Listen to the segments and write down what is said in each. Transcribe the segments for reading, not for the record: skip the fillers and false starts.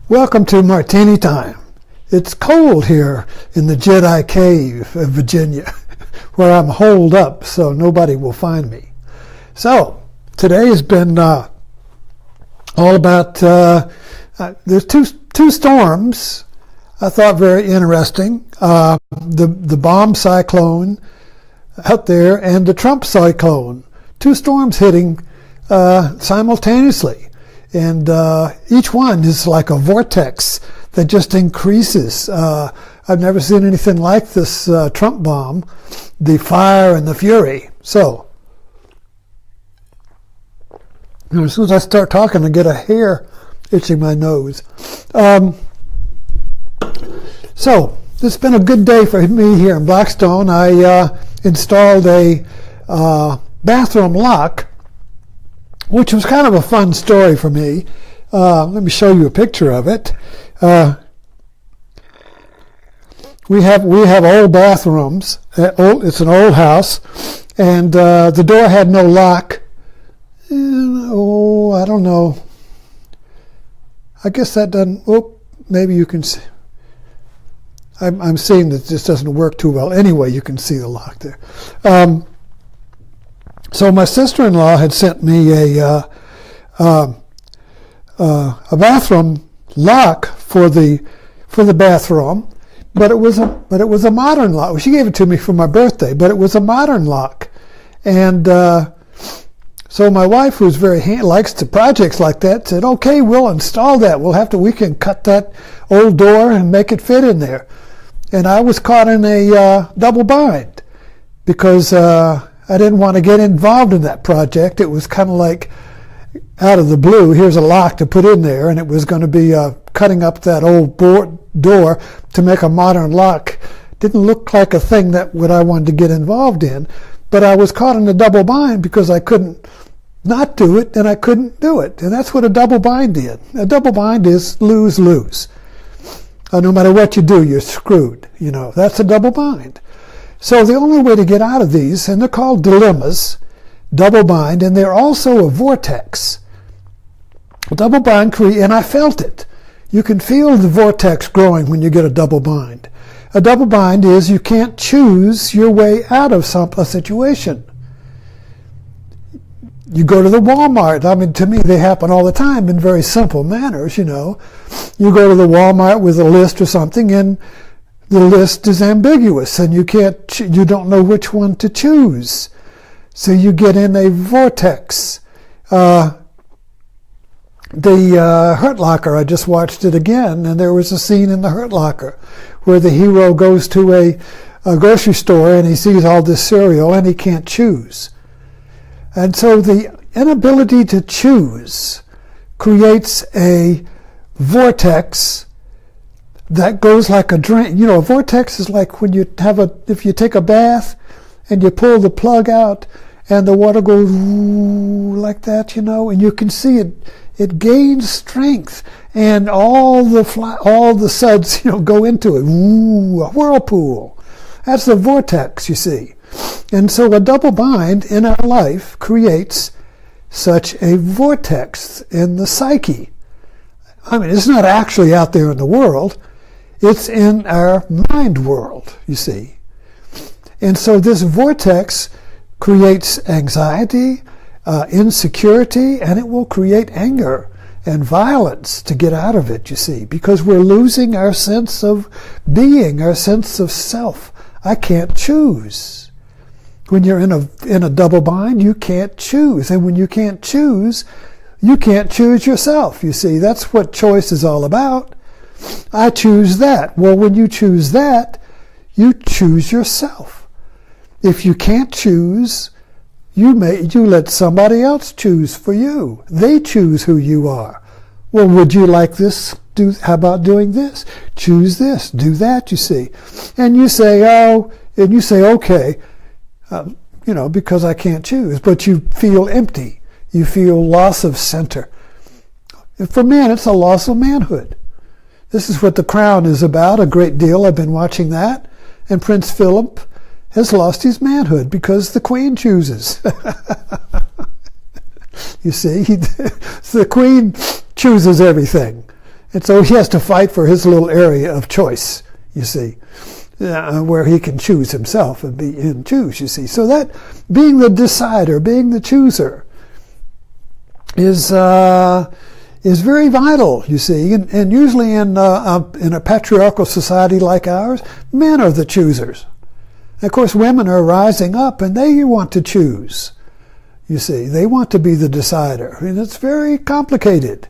Welcome to Martini Time. It's cold here in the Jedi Cave of Virginia, where I'm holed up so nobody will find me. So, today has been all about, there's two storms I thought very interesting. The bomb cyclone out there and the Trump cyclone. Two storms hitting simultaneously. And each one is like a vortex that just increases. I've never seen anything like this Trump bomb, the fire and the fury. So, as soon as I start talking, I get a hair itching my nose. So, it's been a good day for me here in Blackstone. I installed a bathroom lock, which was kind of a fun story for me. Let me show you a picture of it. We have old bathrooms. It's an old house, and the door had no lock. I don't know. I guess that doesn't. Oh, maybe you can see. I'm seeing that this doesn't work too well. Anyway, you can see the lock there. So my sister-in-law had sent me a bathroom lock for the bathroom, but it was a modern lock. She gave it to me for my birthday, but it was a modern lock, and so my wife, who's likes to projects like that, said, "Okay, we'll install that. We can cut that old door and make it fit in there." And I was caught in a double bind because I didn't want to get involved in that project. It was kind of like out of the blue, here's a lock to put in there, and it was going to be cutting up that old door to make a modern lock. Didn't look like a thing that what I wanted to get involved in, but I was caught in a double bind because I couldn't not do it, and I couldn't do it. And that's what a double bind is. A double bind is lose-lose. No matter what you do, you're screwed. That's a double bind. So the only way to get out of these, and they're called dilemmas, double bind, and they're also a vortex. Double bind and I felt it. You can feel the vortex growing when you get a double bind. A double bind is you can't choose your way out of a situation. You go to the Walmart. I mean, to me, they happen all the time in very simple manners, You go to the Walmart with a list or something, and the list is ambiguous, and you don't know which one to choose. So you get in a vortex. The Hurt Locker, I just watched it again, and there was a scene in the Hurt Locker where the hero goes to a grocery store and he sees all this cereal and he can't choose. And so the inability to choose creates a vortex that goes like a drain. A vortex is like when if you take a bath and you pull the plug out and the water goes like that, and you can see it gains strength, and all the suds, go into it. A whirlpool. That's the vortex, you see. And so a double bind in our life creates such a vortex in the psyche. I mean, it's not actually out there in the world. It's in our mind world, you see. And so this vortex creates anxiety, insecurity, and it will create anger and violence to get out of it, you see, because we're losing our sense of being, our sense of self. I can't choose. When you're in a double bind, you can't choose. And when you can't choose, you can't choose yourself, you see. That's what choice is all about. I choose that. Well, when you choose that, you choose yourself. If you can't choose, you let somebody else choose for you. They choose who you are. Well, would you like this? How about doing this? Choose this. Do that, you see. And you say, okay, because I can't choose. But you feel empty. You feel loss of center. And for men, it's a loss of manhood. This is what The Crown is about a great deal. I've been watching that. And Prince Philip has lost his manhood because the Queen chooses. You see, the Queen chooses everything. And so he has to fight for his little area of choice, you see, where he can choose himself and choose, you see. So that being the decider, being the chooser, is very vital, you see. And usually in a patriarchal society like ours, men are the choosers. And of course, women are rising up, and they want to choose. You see, they want to be the decider. And it's very complicated.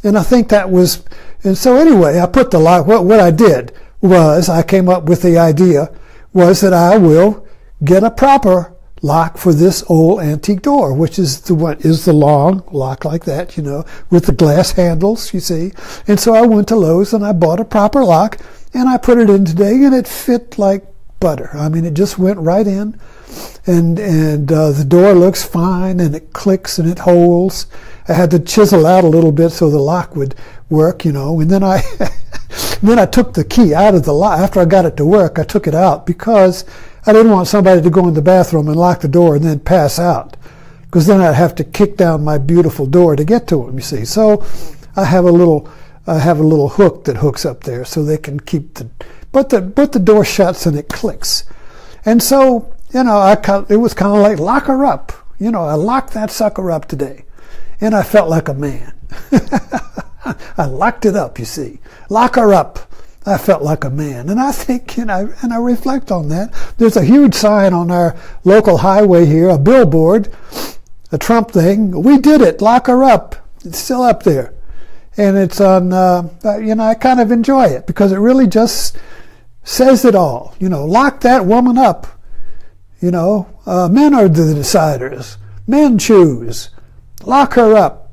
And I think that was, and so anyway, I put the lock, what I did was, I came up with the idea, was that I will get a proper lock for this old antique door, which is the long lock like that, you know, with the glass handles, you see. And so I went to Lowe's and I bought a proper lock, and I put it in today, and it fit like butter. I mean, it just went right in, and the door looks fine, and it clicks and it holds. I had to chisel out a little bit so the lock would work, you know, and then I took the key out of the lock. After I got it to work, I took it out because I didn't want somebody to go in the bathroom and lock the door and then pass out, because then I'd have to kick down my beautiful door to get to them, you see. So I have a little hook that hooks up there so they can keep but the door shuts and it clicks. And so, you know, it was kind of like lock her up. You know, I locked that sucker up today, and I felt like a man. I locked it up, you see. Lock her up. I felt like a man. And I think, and I reflect on that. There's a huge sign on our local highway here, a billboard, a Trump thing. We did it. Lock her up. It's still up there. And it's on, I kind of enjoy it because it really just says it all. You know, lock that woman up. You know, men are the deciders. Men choose. Lock her up.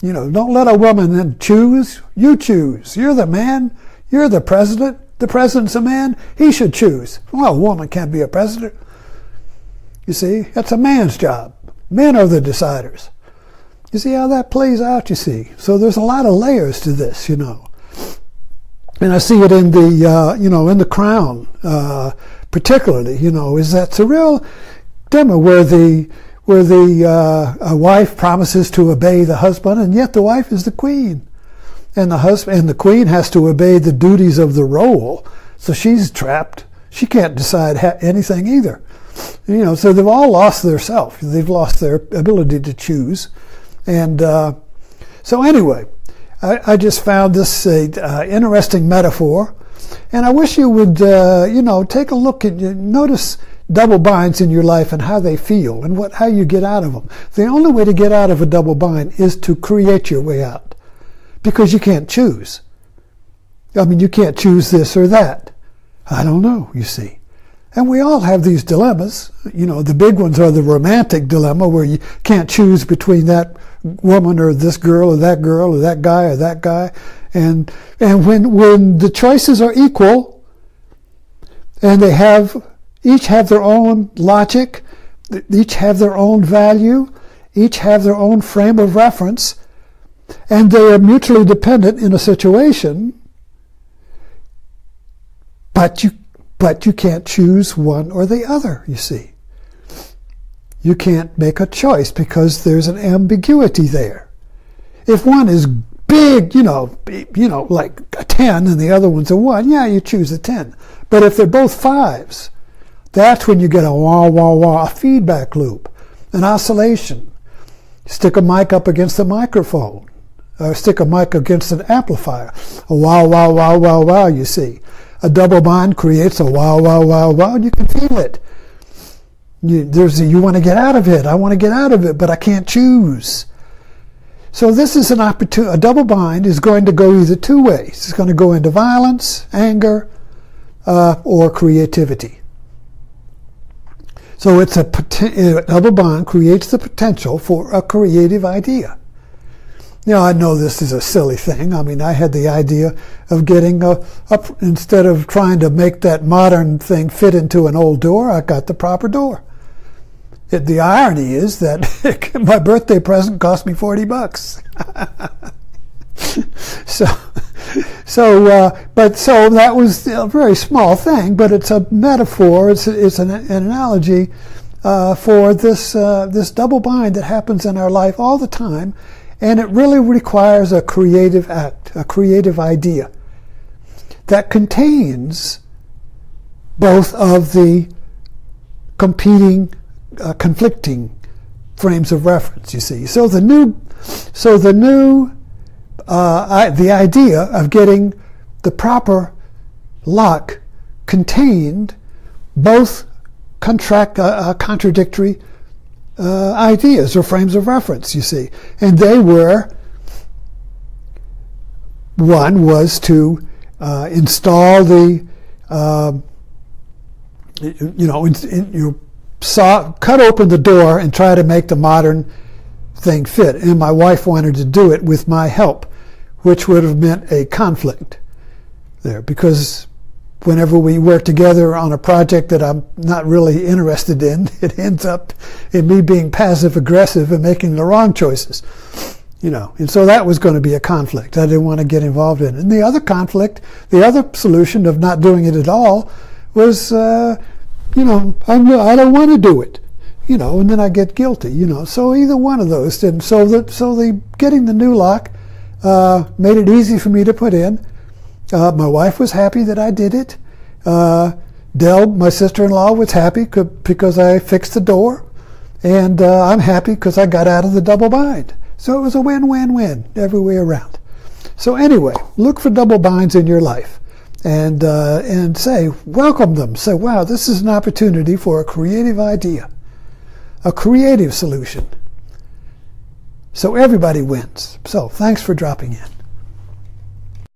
You know, don't let a woman then choose. You choose. You're the man. You're the president. The president's a man. He should choose. Well, a woman can't be a president. You see, that's a man's job. Men are the deciders. You see how that plays out, you see. So there's a lot of layers to this, you know. And I see it in the, in the Crown, particularly, you know, is that's a real dilemma where the wife promises to obey the husband, and yet the wife is the queen. And the queen has to obey the duties of the role. So she's trapped. She can't decide anything either. You know, so they've all lost their self. They've lost their ability to choose. And so anyway, I just found this interesting metaphor, and I wish you would, take a look and notice double binds in your life and how they feel and how you get out of them. The only way to get out of a double bind is to create your way out, because you can't choose. I mean, you can't choose this or that. I don't know, you see. And we all have these dilemmas. You know, the big ones are the romantic dilemma, where you can't choose between that woman or this girl or that guy or that guy. And when the choices are equal, and they each have their own logic, each have their own value, each have their own frame of reference, and they are mutually dependent in a situation, but you can't choose one or the other, you see. You can't make a choice because there's an ambiguity there. If one is big, like a 10 and the other one's a 1, yeah, you choose a 10. But if they're both 5s, that's when you get a wah, wah, wah, a feedback loop, an oscillation. Stick a mic up against the microphone, or stick a mic against an amplifier. A wah, wah, wah, wah, wah, you see. A double bind creates a wow, wow, wow, wow, and you can feel it. You want to get out of it. I want to get out of it, but I can't choose. So this is an opportunity. A double bind is going to go either two ways. It's going to go into violence, anger, or creativity. So a double bind creates the potential for a creative idea. Now, I know this is a silly thing. I mean, I had the idea of getting instead of trying to make that modern thing fit into an old door, I got the proper door. The irony is that my birthday present cost me $40. So that was a very small thing, but it's a metaphor. It's an analogy for this double bind that happens in our life all the time. And it really requires a creative act, a creative idea that contains both of the competing, conflicting frames of reference, you see. So the idea of getting the proper lock contained both contradictory ideas or frames of reference, you see. And they were, one was to install the, cut open the door and try to make the modern thing fit. And my wife wanted to do it with my help, which would have meant a conflict there, because whenever we work together on a project that I'm not really interested in, it ends up in me being passive aggressive and making the wrong choices. And so that was going to be a conflict I didn't want to get involved in. And the other conflict, the other solution of not doing it at all was, I don't want to do it, and then I get guilty, So either one of those didn't. So the getting the new lock made it easy for me to put in. My wife was happy that I did it. Dell, my sister-in-law, was happy because I fixed the door. And I'm happy because I got out of the double bind. So it was a win-win-win every way around. So anyway, look for double binds in your life and welcome them. Say, wow, this is an opportunity for a creative idea, a creative solution. So everybody wins. So thanks for dropping in.